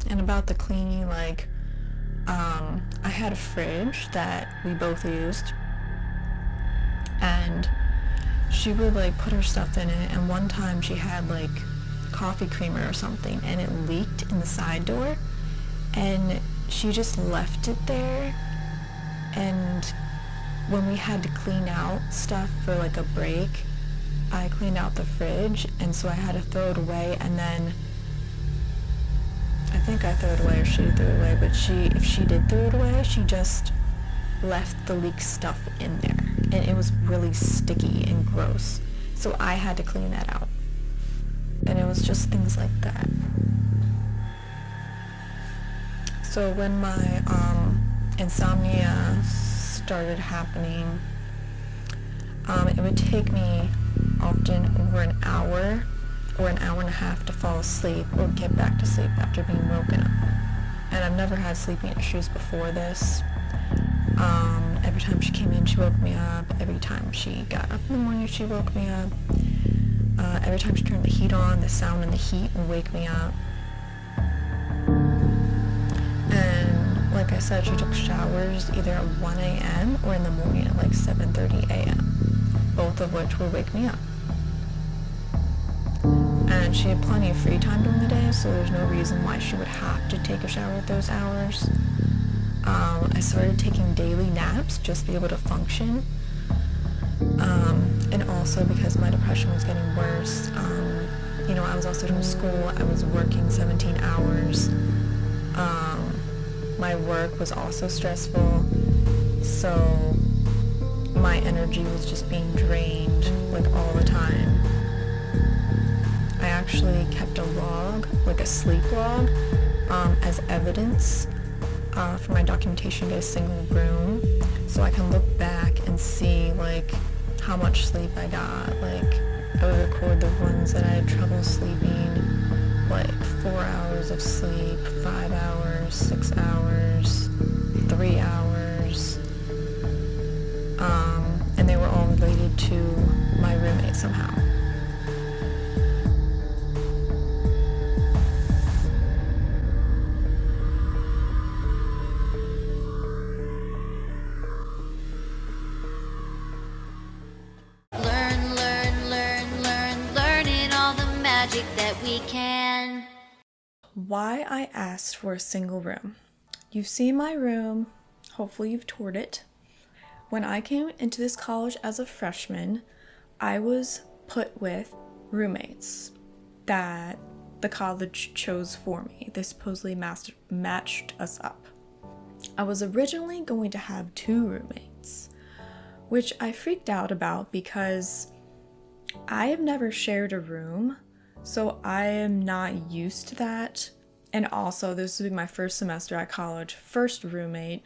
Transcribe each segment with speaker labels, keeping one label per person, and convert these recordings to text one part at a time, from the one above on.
Speaker 1: And about the cleaning, like, I had a fridge that we both used, and she would like put her stuff in it, and one time she had like coffee creamer or something, and it leaked in the side door, and she just left it there. And when we had to clean out stuff for like a break, I cleaned out the fridge, and so I had to throw it away, and then I think I threw it away or she threw it away, but if she did throw it away, she just left the leaked stuff in there, and it was really sticky and gross, so I had to clean that out. And it was just things like that. So when my insomnia started happening, it would take me often over an hour or an hour and a half to fall asleep or get back to sleep after being woken up. And I've never had sleeping issues before this. Every time she came in, she woke me up. Every time she got up in the morning, she woke me up. Every time she turned the heat on, the sound and the heat would wake me up. And like I said, she took showers either at 1 a.m. or in the morning at like 7:30 a.m., both of which would wake me up. And she had plenty of free time during the day, so there's no reason why she would have to take a shower at those hours. I started taking daily naps just to be able to function. And also because my depression was getting worse. I was also doing school. I was working 17 hours. My work was also stressful. So my energy was just being drained like all the time. I actually kept a log, like a sleep log, as evidence for my documentation to get a single room, so I can look back and see like how much sleep I got. Like I would record the ones that I had trouble sleeping, like 4 hours of sleep, 5 hours, 6 hours, 3 hours, and they were all related to my roommate somehow.
Speaker 2: That we can.
Speaker 1: Why I asked for a single room. You've seen my room, hopefully you've toured it. When I came into this college as a freshman, I was put with roommates that the college chose for me. They supposedly matched us up. I was originally going to have 2 roommates, which I freaked out about because I have never shared a room. So I am not used to that. And also, this would be my first semester at college, first roommate.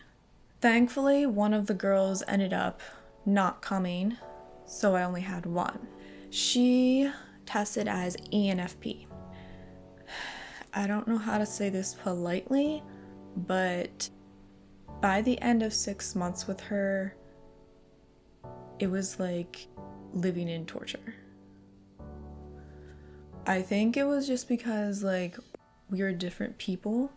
Speaker 1: Thankfully, one of the girls ended up not coming, so I only had one. She tested as INFP. I don't know how to say this politely, but by the end of 6 months with her, it was like living in torture. I think it was just because like we were different people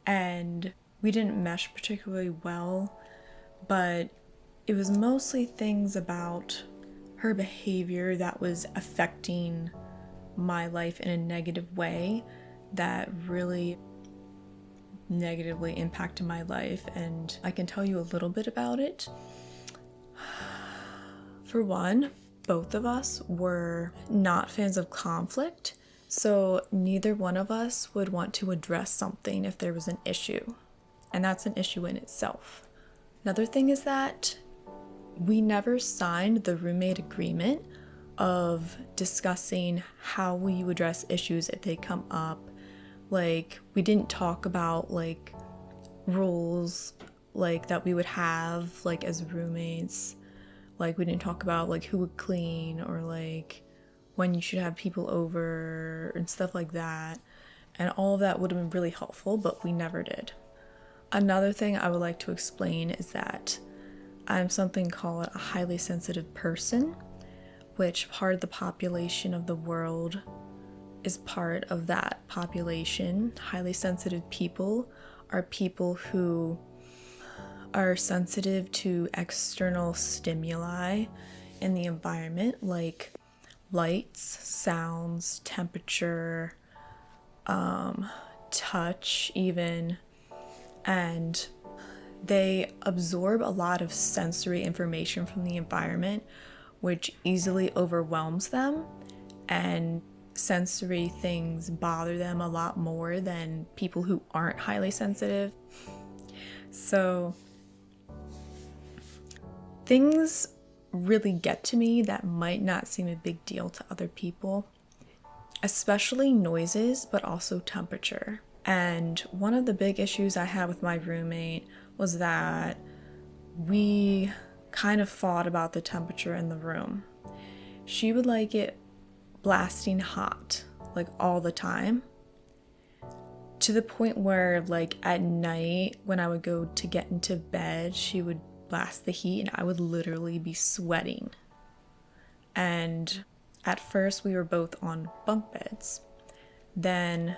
Speaker 1: and we didn't mesh particularly well, but it was mostly things about her behavior that was affecting my life in a negative way that really negatively impacted my life, and I can tell you a little bit about it. For one, both of us were not fans of conflict, so neither one of us would want to address something if there was an issue, and that's an issue in itself. Another thing is that we never signed the roommate agreement of discussing how will you address issues if they come up. Like, we didn't talk about like rules like that we would have like as roommates. Like, we didn't talk about like who would clean or like when you should have people over and stuff like that. And all of that would have been really helpful, but we never did. Another thing I would like to explain is that I'm something called a highly sensitive person, which part of the population of the world is part of that population. Highly sensitive people are people who are sensitive to external stimuli in the environment, like lights, sounds, temperature, touch even, and they absorb a lot of sensory information from the environment, which easily overwhelms them, and sensory things bother them a lot more than people who aren't highly sensitive. So things really get to me that might not seem a big deal to other people, especially noises, but also temperature. And one of the big issues I had with my roommate was that we kind of fought about the temperature in the room. She would like it blasting hot, like all the time, to the point where like at night when I would go to get into bed, she would blast the heat and I would literally be sweating. And at first we were both on bunk beds. Then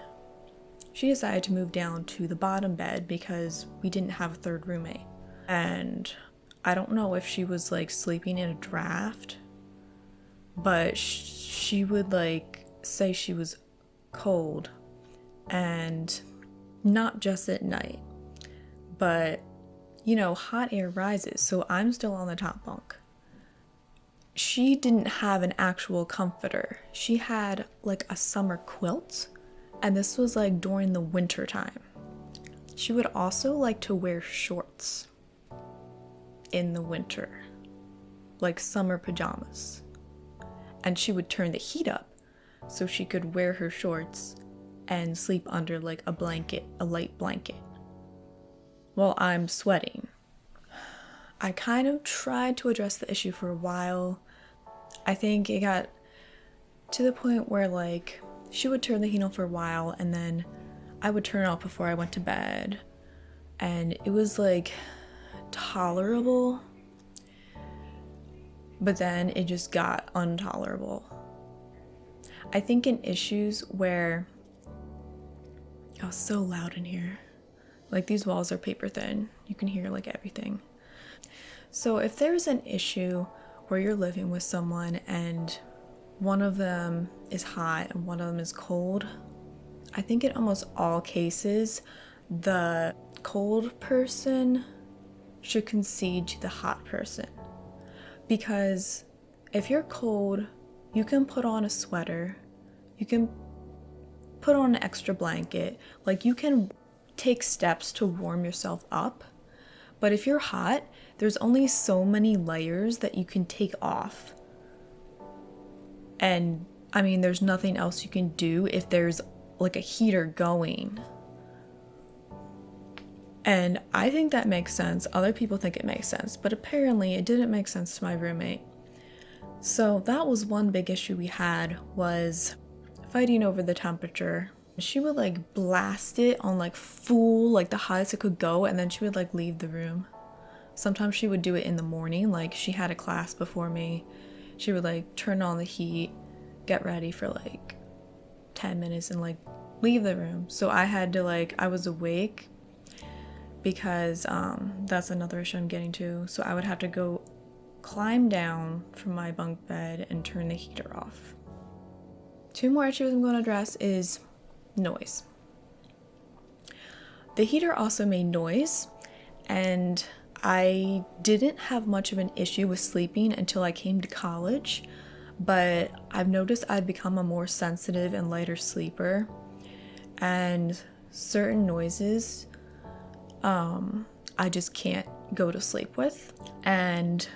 Speaker 1: she decided to move down to the bottom bed because we didn't have a third roommate. And I don't know if she was like sleeping in a draft, but she would like say she was cold, and not just at night, but you know, hot air rises, so I'm still on the top bunk. She didn't have an actual comforter. She had like a summer quilt, and this was like during the winter time. She would also like to wear shorts in the winter, like summer pajamas. And she would turn the heat up so she could wear her shorts and sleep under like a blanket, a light blanket, while I'm sweating. I kind of tried to address the issue for a while. I think it got to the point where like she would turn the heat on for a while and then I would turn it off before I went to bed. And it was like tolerable, but then it just got intolerable. I think in issues where, oh, it's so loud in here. Like these walls are paper thin. You can hear like everything. So if there's an issue where you're living with someone and one of them is hot and one of them is cold, I think in almost all cases, the cold person should concede to the hot person. Because if you're cold, you can put on a sweater, you can put on an extra blanket, like you can take steps to warm yourself up. But if you're hot, there's only so many layers that you can take off. And I mean, there's nothing else you can do if there's like a heater going. And I think that makes sense. Other people think it makes sense, but apparently it didn't make sense to my roommate. So that was one big issue we had, was fighting over the temperature. She would like blast it on like full, like the hottest it could go, and then she would like leave the room. Sometimes she would do it in the morning, like she had a class before me. She would like turn on the heat, get ready for like 10 minutes and like leave the room. So I had to like, I was awake because that's another issue I'm getting to. So I would have to go climb down from my bunk bed and turn the heater off. Two more issues I'm going to address is noise. The heater also made noise, and I didn't have much of an issue with sleeping until I came to college, but I've noticed I've become a more sensitive and lighter sleeper, and certain noises I just can't go to sleep with. And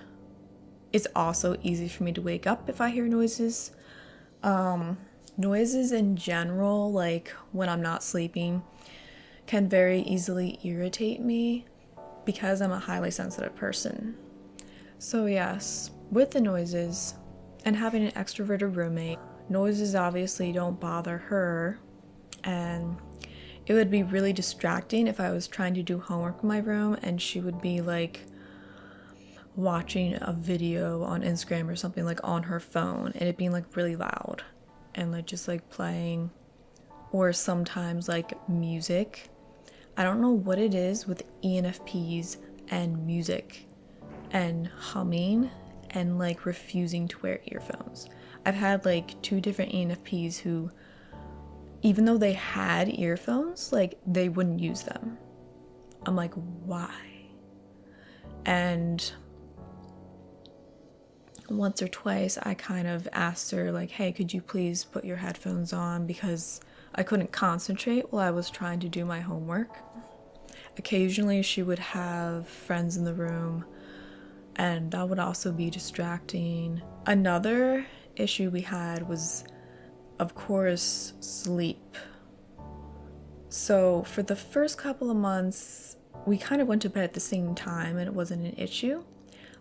Speaker 1: it's also easy for me to wake up if I hear noises. Noises in general, like when I'm not sleeping, can very easily irritate me because I'm a highly sensitive person. So yes, with the noises and having an extroverted roommate, noises obviously don't bother her, and it would be really distracting if I was trying to do homework in my room and she would be like watching a video on Instagram or something like on her phone and it being like really loud. and like just like playing, or sometimes like music. I don't know what it is with ENFPs and music and humming and like refusing to wear earphones. I've had like 2 different ENFPs who, even though they had earphones, like they wouldn't use them. I'm like, why? And once or twice I kind of asked her like, hey, could you please put your headphones on, because I couldn't concentrate while I was trying to do my homework. Occasionally she would have friends in the room, and that would also be distracting. Another issue we had was, of course, sleep. So for the first couple of months, we kind of went to bed at the same time and it wasn't an issue.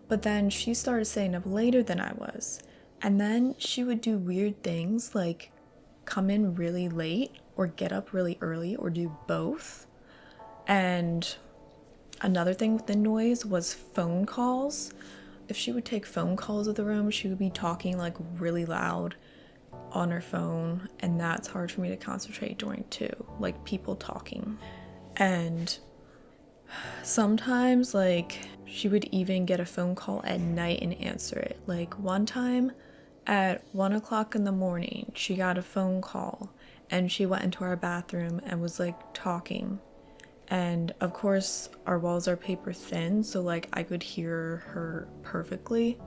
Speaker 1: But then she started staying up later than I was. And then she would do weird things like come in really late or get up really early or do both. And another thing with the noise was phone calls. If she would take phone calls of the room, she would be talking like really loud on her phone, and that's hard for me to concentrate during too, like people talking. And sometimes like she would even get a phone call at night and answer it. Like one time at 1 o'clock in the morning, she got a phone call and she went into our bathroom and was like talking. And of course our walls are paper thin, so like I could hear her perfectly.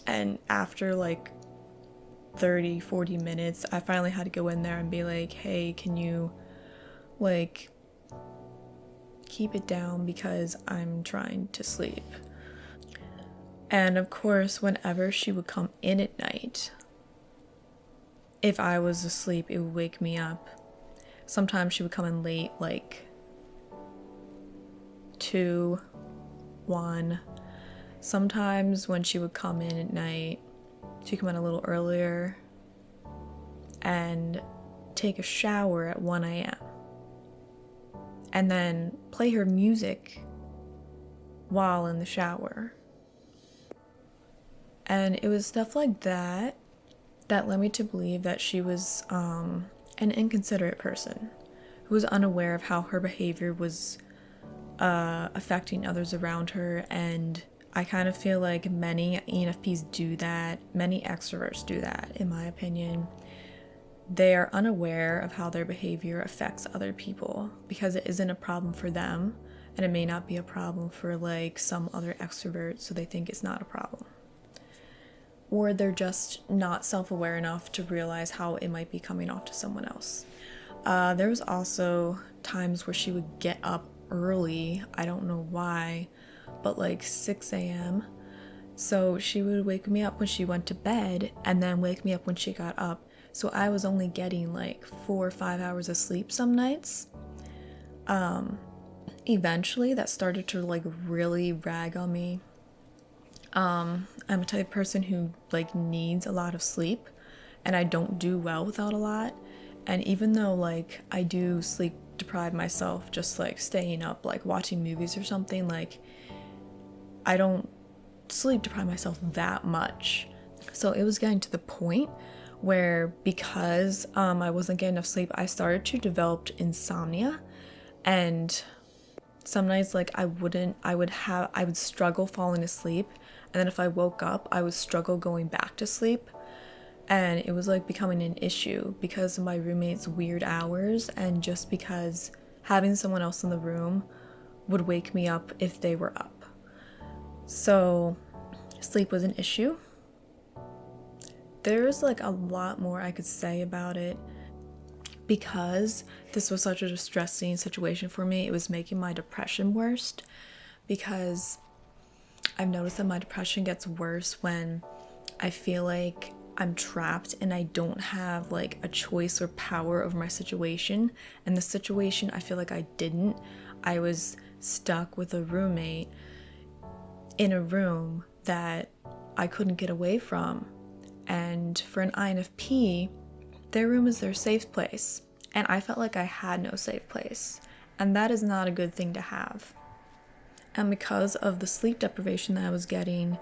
Speaker 1: And after like 30-40 minutes, I finally had to go in there and be like, hey, can you like keep it down because I'm trying to sleep. And of course, whenever she would come in at night, if I was asleep, it would wake me up. Sometimes she would come in late, like 2, 1. Sometimes when she would come in at night, she'd come in a little earlier and take a shower at 1 a.m. and then play her music while in the shower. And it was stuff like that that led me to believe that she was an inconsiderate person who was unaware of how her behavior was affecting others around her. And I kind of feel like many ENFPs do that, many extroverts do that, in my opinion. They are unaware of how their behavior affects other people because it isn't a problem for them, and it may not be a problem for like some other extroverts, so they think it's not a problem. Or they're just not self-aware enough to realize how it might be coming off to someone else. There was also times where she would get up early, I don't know why, but like 6 a.m. So she would wake me up when she went to bed and then wake me up when she got up. So I was only getting like 4 or 5 hours of sleep some nights. Eventually that started to like really rag on me. I'm a type of person who like needs a lot of sleep, and I don't do well without a lot. And even though like I do sleep deprive myself just like staying up, like watching movies or something, like I don't sleep deprive myself that much. So it was getting to the point where because I wasn't getting enough sleep, I started to develop insomnia. And some nights like I would struggle falling asleep, and then if I woke up I would struggle going back to sleep. And it was like becoming an issue because of my roommate's weird hours, and just because having someone else in the room would wake me up if they were up. So sleep was an issue. There's like a lot more I could say about it. Because this was such a distressing situation for me, it was making my depression worse, because I've noticed that my depression gets worse when I feel like I'm trapped and I don't have like a choice or power over my situation. And the situation, I feel like I didn't. I was stuck with a roommate in a room that I couldn't get away from. And for an INFP, their room is their safe place. And I felt like I had no safe place. And that is not a good thing to have. And because of the sleep deprivation that I was getting,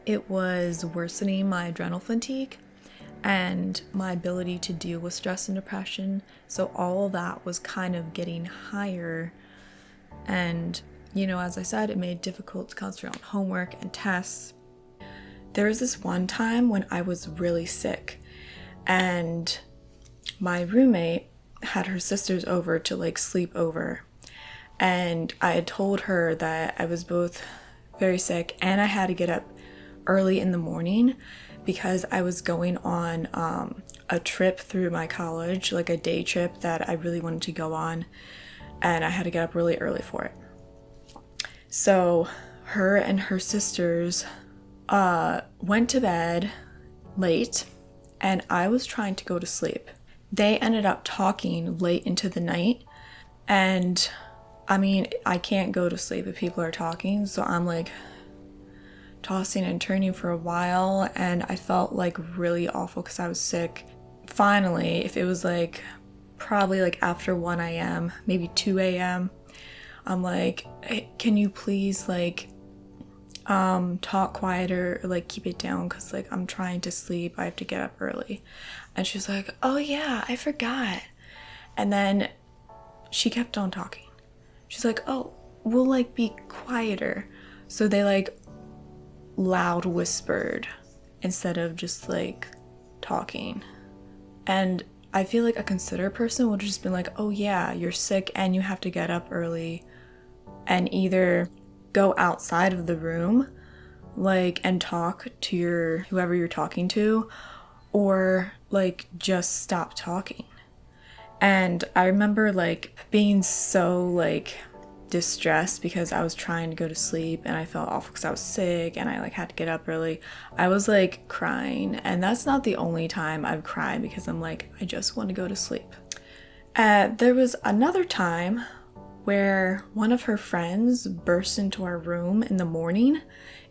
Speaker 1: it was worsening my adrenal fatigue. and my ability to deal with stress and depression. So all of that was kind of getting higher. And, as I said, it made it difficult to concentrate on homework and tests. There was this one time when I was really sick, and my roommate had her sisters over to sleep over. And I had told her that I was both very sick and I had to get up early in the morning because I was going on a trip through my college, like a day trip that I really wanted to go on, and I had to get up really early for it. So her and her sisters went to bed late, and I was trying to go to sleep. They ended up talking late into the night, and I can't go to sleep if people are talking, so I'm tossing and turning for a while, and I felt really awful because I was sick. Finally, if it was probably after 1 a.m., maybe 2 a.m., I'm like, hey, can you please talk quieter or keep it down because I'm trying to sleep, I have to get up early. And she's like, oh yeah, I forgot. And then she kept on talking. She's like, oh, we'll be quieter. So they loud whispered instead of just talking. And I feel a considerate person would have just been like, oh yeah, you're sick and you have to get up early, and either go outside of the room and talk to whoever you're talking to, or just stop talking. And I remember being so distressed because I was trying to go to sleep and I felt awful because I was sick and I had to get up early. I was crying, and that's not the only time I've cried because I'm I just want to go to sleep. There was another time where one of her friends burst into our room in the morning.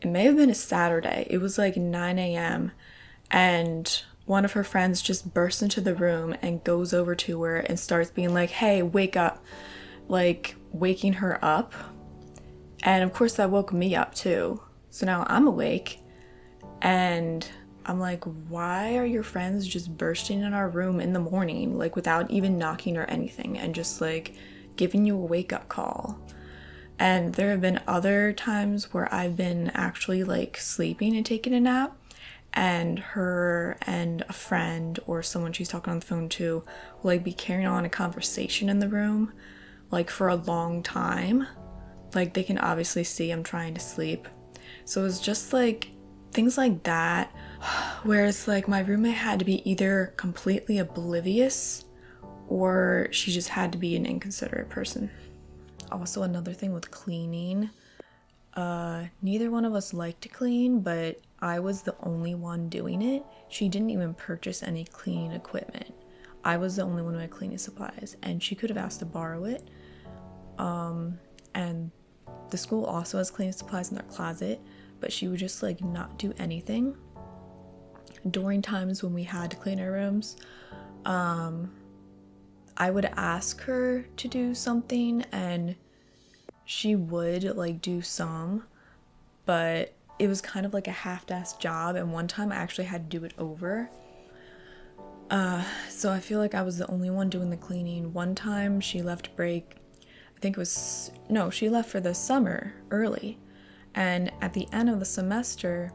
Speaker 1: It may have been a Saturday. It was 9 a.m. and one of her friends just bursts into the room and goes over to her and starts being like, hey, wake up, waking her up. And of course that woke me up too. So now I'm awake and I'm like, why are your friends just bursting in our room in the morning, without even knocking or anything, and just giving you a wake up call? And there have been other times where I've been actually sleeping and taking a nap, and her and a friend or someone she's talking on the phone to will be carrying on a conversation in the room for a long time. They can obviously see I'm trying to sleep. So it's just things like that, whereas my roommate had to be either completely oblivious or she just had to be an inconsiderate person. Also, another thing with cleaning, neither one of us liked to clean, but I was the only one doing it. She didn't even purchase any cleaning equipment. I was the only one who had cleaning supplies, and she could have asked to borrow it. And the school also has cleaning supplies in their closet, but she would just not do anything. During times when we had to clean our rooms, I would ask her to do something and she would do some, but it was kind of a half-assed job, and one time I actually had to do it over. So I feel I was the only one doing the cleaning. One time she left break, she left for the summer early, and at the end of the semester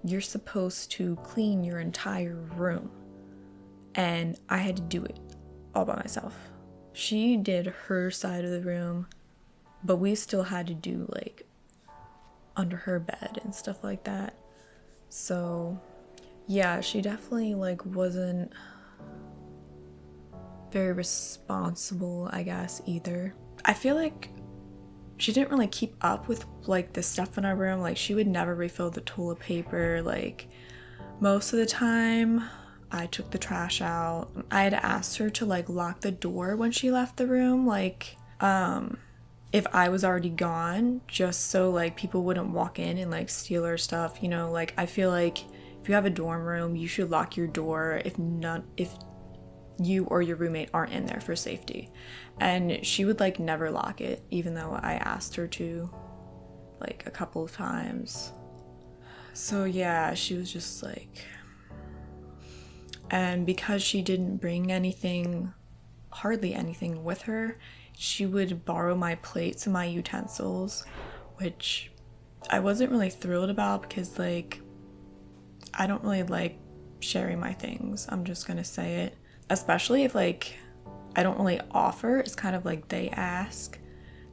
Speaker 1: you're supposed to clean your entire room, and I had to do it all by myself. She did her side of the room, but we still had to do under her bed and stuff like that. So yeah, she definitely wasn't very responsible, I guess, either. I feel she didn't really keep up with the stuff in our room. She would never refill the toilet paper. Most of the time I took the trash out. I had asked her to lock the door when she left the room, if I was already gone, just so people wouldn't walk in and steal her stuff. I feel if you have a dorm room, you should lock your door if you or your roommate aren't in there for safety. And she would never lock it, even though I asked her to a couple of times. So yeah, she was just And because she didn't bring anything, hardly anything with her, she would borrow my plates and my utensils, which I wasn't really thrilled about because, like, I don't really like sharing my things. I'm just gonna say it. Especially if, like, I don't really offer. It's kind of like they ask.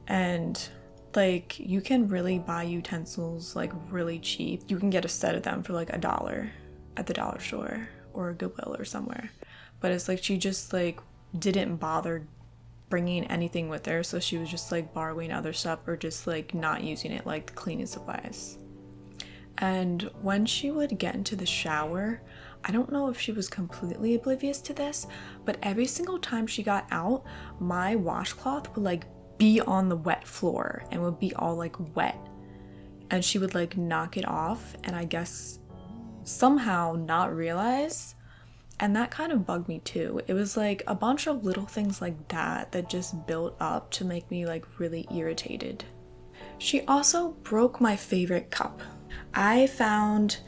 Speaker 1: And, like, you can really buy utensils, like, really cheap. You can get a set of them for, like, $1 at the dollar store or Goodwill or somewhere. But it's like she just, like, didn't bother bringing anything with her, so she was just, like, borrowing other stuff or just, like, not using it, like the cleaning supplies. And when she would get into the shower, I don't know if she was completely oblivious to this, but every single time she got out, my washcloth would, like, be on the wet floor and would be all, like, wet. And she would, like, knock it off and I guess somehow not realize. And that kind of bugged me too. It was like a bunch of little things like that that just built up to make me, like, really irritated. She also broke my favorite cup. I found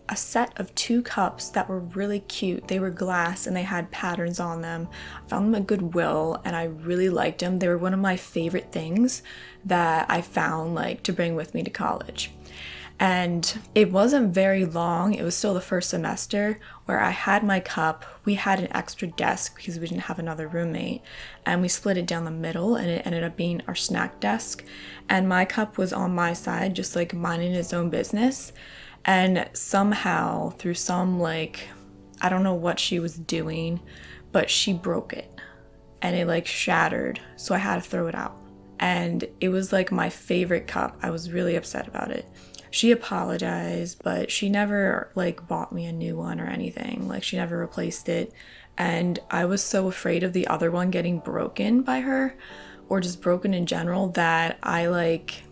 Speaker 1: a set of 2 cups that were really cute. They were glass and they had patterns on them. I found them at Goodwill and I really liked them. They were one of my favorite things that I found, like, to bring with me to college. And it wasn't very long, it was still the first semester, where I had my cup. We had an extra desk because we didn't have another roommate, and we split it down the middle and it ended up being our snack desk. And my cup was on my side, just, like, minding its own business. And somehow, through some, like, I don't know what she was doing, but she broke it and it, like, shattered, so I had to throw it out. And it was, like, my favorite cup. I was really upset about it. She apologized, but she never, like, bought me a new one or anything. Like, she never replaced it. And I was so afraid of the other one getting broken by her, or just broken in general, that I, like,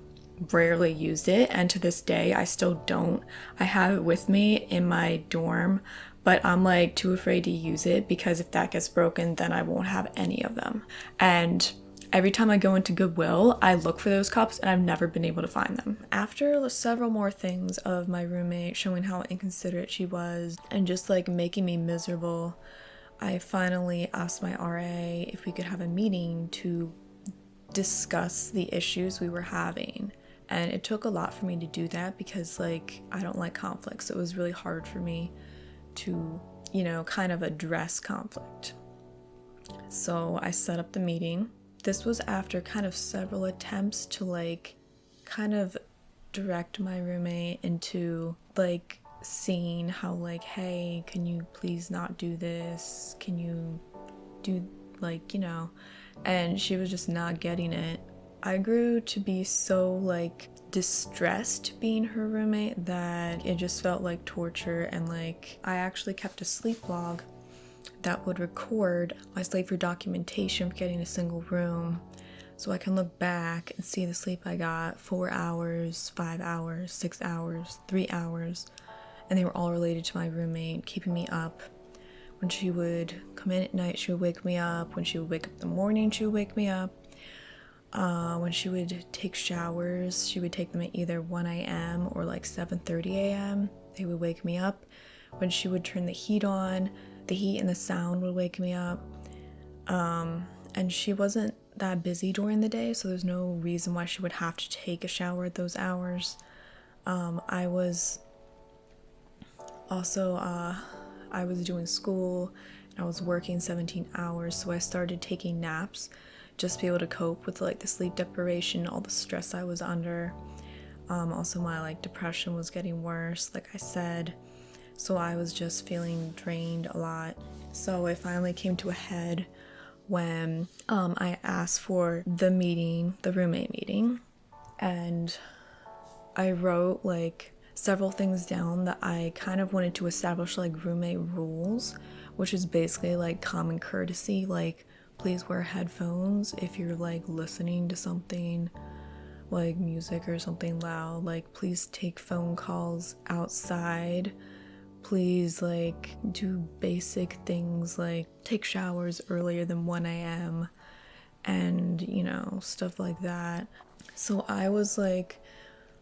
Speaker 1: rarely used it. And to this day, I still don't. I have it with me in my dorm, but I'm, like, too afraid to use it because if that gets broken, then I won't have any of them. And every time I go into Goodwill, I look for those cups and I've never been able to find them. After several more things of my roommate showing how inconsiderate she was and just, like, making me miserable, I finally asked my RA if we could have a meeting to discuss the issues we were having. And it took a lot for me to do that because, like, I don't like conflict, so it was really hard for me to, you know, kind of address conflict. So I set up the meeting. This was after kind of several attempts to, like, kind of direct my roommate into, like, seeing how, like, hey, can you please not do this? Can you do, like, you know? And she was just not getting it. I grew to be so, like, distressed being her roommate that it just felt like torture. And, like, I actually kept a sleep log that would record my sleep for documentation for getting a single room, so I can look back and see the sleep I got: 4 hours, 5 hours, 6 hours, 3 hours, and they were all related to my roommate keeping me up. When she would come in at night, she would wake me up. When she would wake up in the morning, she would wake me up. When she would take showers, she would take them at either 1 a.m. or, like, 7:30 a.m. They would wake me up. When she would turn the heat on, the heat and the sound would wake me up. And she wasn't that busy during the day, so there's no reason why she would have to take a shower at those hours. I was also, I was doing school and I was working 17 hours, so I started taking naps just to be able to cope with, like, the sleep deprivation, all the stress I was under. Also, my, like, depression was getting worse, like I said. So I was just feeling drained a lot. So it finally came to a head when I asked for the meeting, the roommate meeting. And I wrote, like, several things down that I kind of wanted to establish, like, roommate rules, which is basically, like, common courtesy, like, please wear headphones if you're, like, listening to something, like music or something loud. Like, please take phone calls outside. Please, like, do basic things like take showers earlier than 1 a.m. and, you know, stuff like that. So I was, like,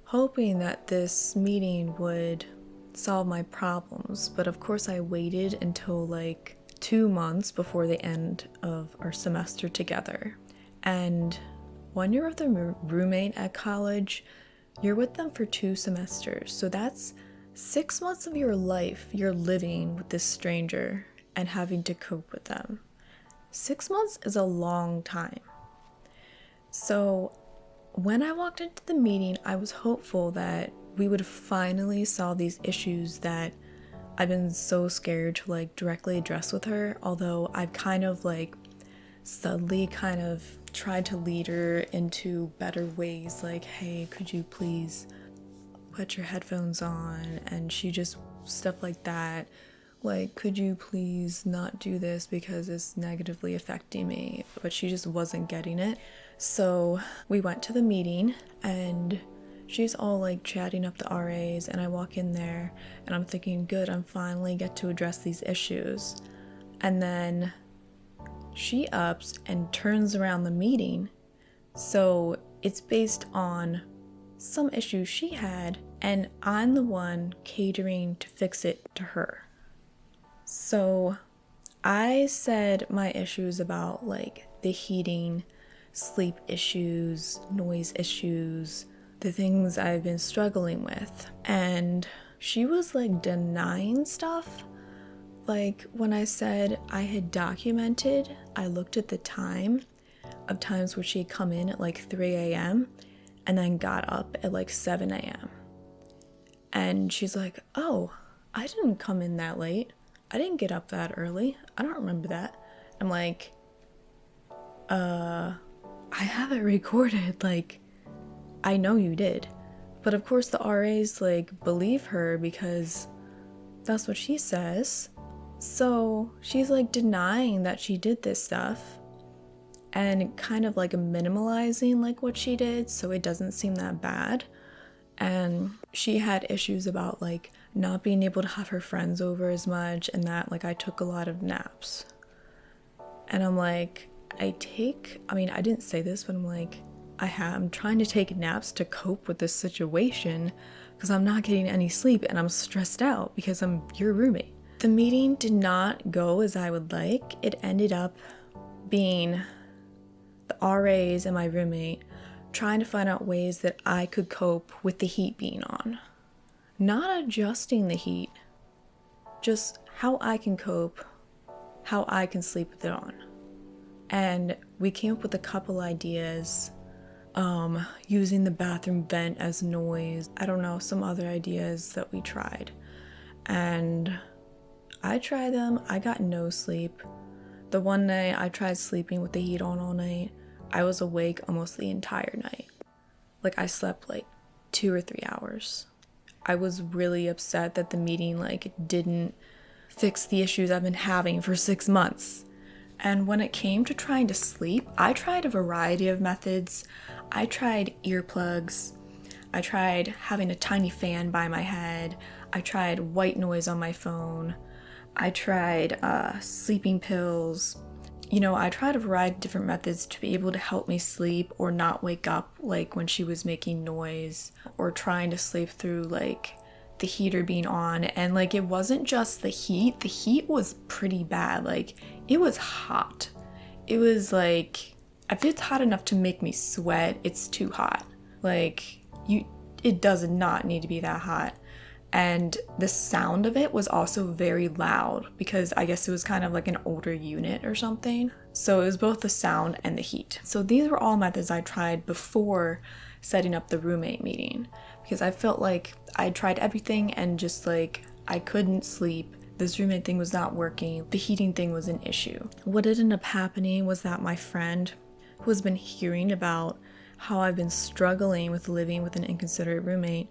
Speaker 1: hoping that this meeting would solve my problems. But of course I waited until like 2 months before the end of our semester together. And when you're with a roommate at college, you're with them for 2 semesters. So that's 6 months of your life you're living with this stranger and having to cope with them. 6 months is a long time. So when I walked into the meeting, I was hopeful that we would finally solve these issues that I've been so scared to like directly address with her, although I've kind of like subtly kind of tried to lead her into better ways, like, hey, could you please put your headphones on? And she just, stuff like that, like, could you please not do this because it's negatively affecting me? But she just wasn't getting it. So we went to the meeting and she's all like chatting up the RAs, and I walk in there and I'm thinking, good, I'm finally get to address these issues. And then she ups and turns around the meeting. So it's based on some issues she had, and I'm the one catering to fix it to her. So I said my issues about like the heating, sleep issues, noise issues, the things I've been struggling with. And she was like denying stuff. Like when I said I had documented, I looked at the time of times where she'd come in at like 3 a.m. and then got up at like 7 a.m. And she's like, oh, I didn't come in that late. I didn't get up that early. I don't remember that. I'm like, I have it recorded. Like, I know you did. But of course the RAs like believe her because that's what she says. So she's like denying that she did this stuff and kind of like minimalizing like what she did so it doesn't seem that bad. And she had issues about like not being able to have her friends over as much, and that like I took a lot of naps. And I'm like, I didn't say this, but I'm like, I'm trying to take naps to cope with this situation because I'm not getting any sleep and I'm stressed out because I'm your roommate. The meeting did not go as I would like. It ended up being the RAs and my roommate trying to find out ways that I could cope with the heat being on. Not adjusting the heat, just how I can cope, how I can sleep with it on. And we came up with a couple ideas, using the bathroom vent as noise. I don't know, some other ideas that we tried. And I tried them, I got no sleep. The one night I tried sleeping with the heat on all night, I was awake almost the entire night. Like I slept like 2 or 3 hours. I was really upset that the meeting like didn't fix the issues I've been having for 6 months. And when it came to trying to sleep, I tried a variety of methods. I tried earplugs. I tried having a tiny fan by my head. I tried white noise on my phone. I tried sleeping pills. You know, I tried a variety of different methods to be able to help me sleep or not wake up like when she was making noise, or trying to sleep through like the heater being on. And like it wasn't just the heat was pretty bad. Like it was hot. It was like, if it's hot enough to make me sweat, it's too hot. Like it does not need to be that hot. And the sound of it was also very loud because I guess it was kind of like an older unit or something. So it was both the sound and the heat. So these were all methods I tried before setting up the roommate meeting, because I felt like I tried everything and just like I couldn't sleep. This roommate thing was not working. The heating thing was an issue. What ended up happening was that my friend, who has been hearing about how I've been struggling with living with an inconsiderate roommate,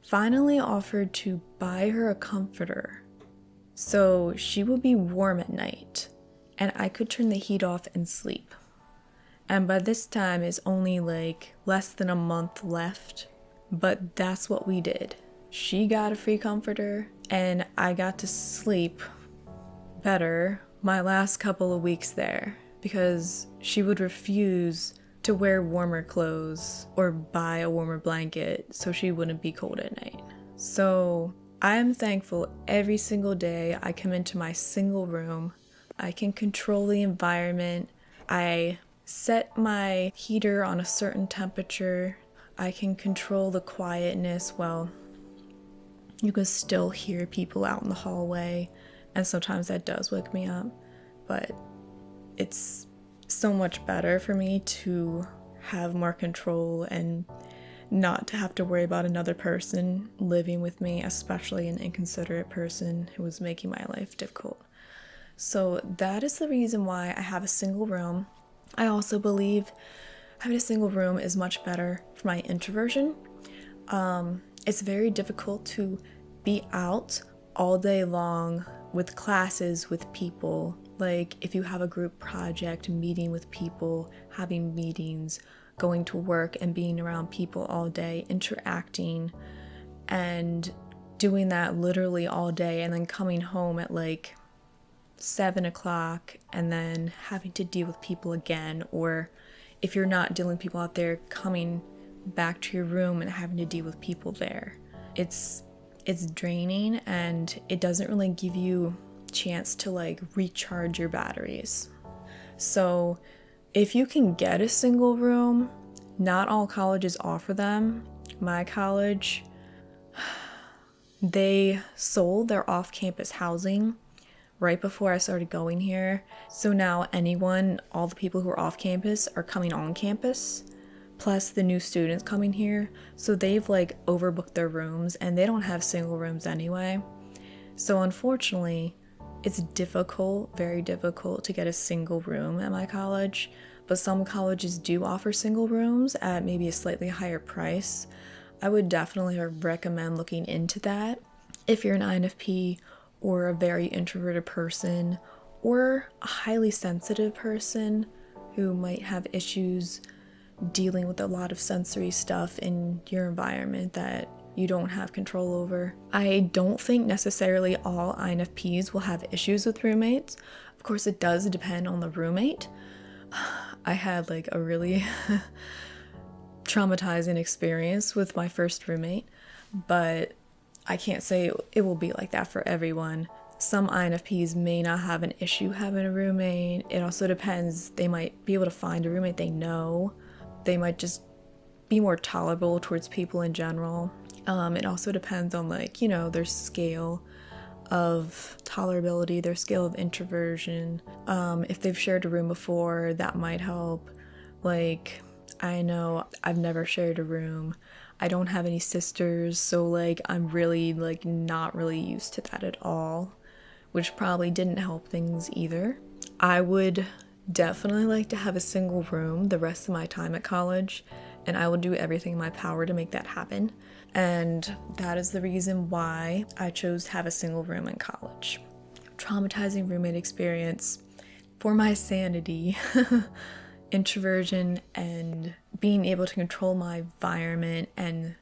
Speaker 1: finally offered to buy her a comforter so she would be warm at night and I could turn the heat off and sleep. And by this time it's only like less than a month left, but that's what we did. She got a free comforter and I got to sleep better my last couple of weeks there because she would refuse to wear warmer clothes or buy a warmer blanket so she wouldn't be cold at night. So I am thankful every single day I come into my single room. I can control the environment. I set my heater on a certain temperature. I can control the quietness. Well, you can still hear people out in the hallway, and sometimes that does wake me up, but it's so much better for me to have more control and not to have to worry about another person living with me, especially an inconsiderate person who was making my life difficult. So that is the reason why I have a single room. I also believe having a single room is much better for my introversion. It's very difficult to be out all day long with classes, with people. Like if you have a group project, meeting with people, having meetings, going to work and being around people all day, interacting and doing that literally all day, and then coming home at like 7 o'clock and then having to deal with people again, or if you're not dealing with people out there, coming back to your room and having to deal with people there. It's draining, and it doesn't really give you a chance to like recharge your batteries. So if you can get a single room, not all colleges offer them. My college, they sold their off-campus housing right before I started going here. So now all the people who are off campus are coming on campus, plus the new students coming here. So they've like overbooked their rooms, and they don't have single rooms anyway. So unfortunately, it's difficult, very difficult to get a single room at my college, but some colleges do offer single rooms at maybe a slightly higher price. I would definitely recommend looking into that if you're an INFP or a very introverted person or a highly sensitive person who might have issues dealing with a lot of sensory stuff in your environment that you don't have control over. I don't think necessarily all INFPs will have issues with roommates. Of course, it does depend on the roommate. I had like a really traumatizing experience with my first roommate, but I can't say it will be like that for everyone. Some INFPs may not have an issue having a roommate. It also depends. They might be able to find a roommate they know. They might just be more tolerable towards people in general. It also depends on their scale of tolerability, their scale of introversion. If they've shared a room before, that might help. Like, I know I've never shared a room. I don't have any sisters, so I'm really not really used to that at all, which probably didn't help things either. I would definitely like to have a single room the rest of my time at college, and I will do everything in my power to make that happen. And that is the reason why I chose to have a single room in college. Traumatizing roommate experience for my sanity, introversion, and being able to control my environment and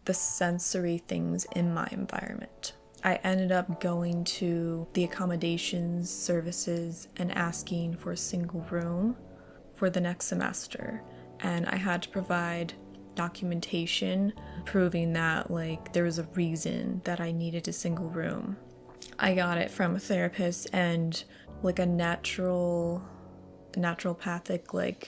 Speaker 1: the sensory things in my environment. I ended up going to the accommodations services and asking for a single room for the next semester. And I had to provide documentation proving that there was a reason that I needed a single room. I got it from a therapist and a naturopathic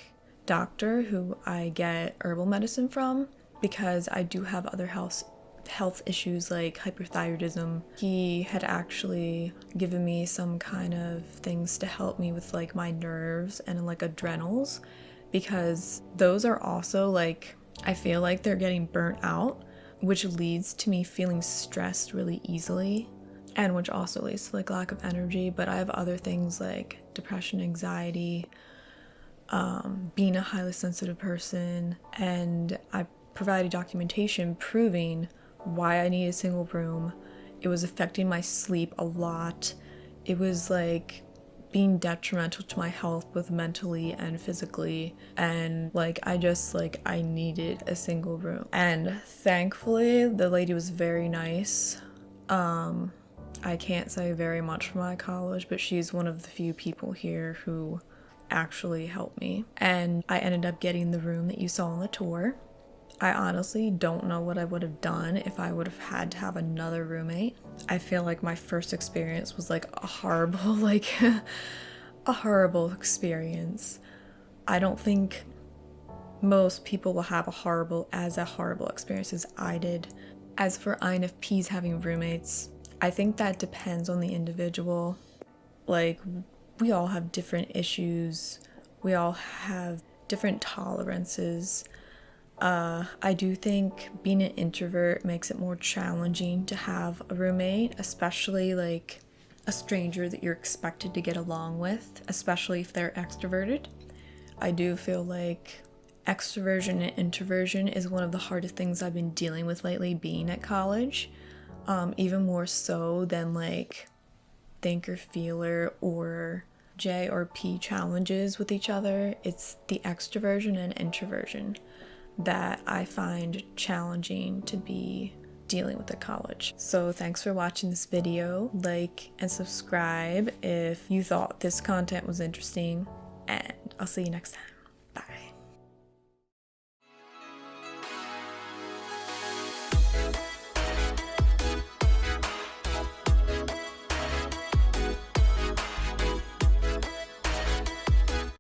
Speaker 1: doctor who I get herbal medicine from, because I do have other health issues like hyperthyroidism. He had actually given me some kind of things to help me with my nerves and adrenals, because those are also I feel like they're getting burnt out, which leads to me feeling stressed really easily, and which also leads to lack of energy. But I have other things like depression, anxiety, being a highly sensitive person, and I provided documentation proving why I need a single room. It was affecting my sleep a lot. It was being detrimental to my health, both mentally and physically, and I needed a single room. And thankfully the lady was very nice. I can't say very much for my college, but she's one of the few people here who actually helped me, and I ended up getting the room that you saw on the tour. I honestly don't know what I would have done if I would have had to have another roommate. I feel like my first experience was like a horrible, a horrible experience. I don't think most people will have a horrible experience as I did. As for INFPs having roommates, I think that depends on the individual. Like, we all have different issues. We all have different tolerances. I do think being an introvert makes it more challenging to have a roommate, especially like a stranger that you're expected to get along with, especially if they're extroverted. I do feel like extroversion and introversion is one of the hardest things I've been dealing with lately being at college, even more so than like thinker feeler or J or P challenges with each other. It's the extroversion and introversion that I find challenging to be dealing with at college. So thanks for watching this video. Like and subscribe if you thought this content was interesting, and I'll see you next time.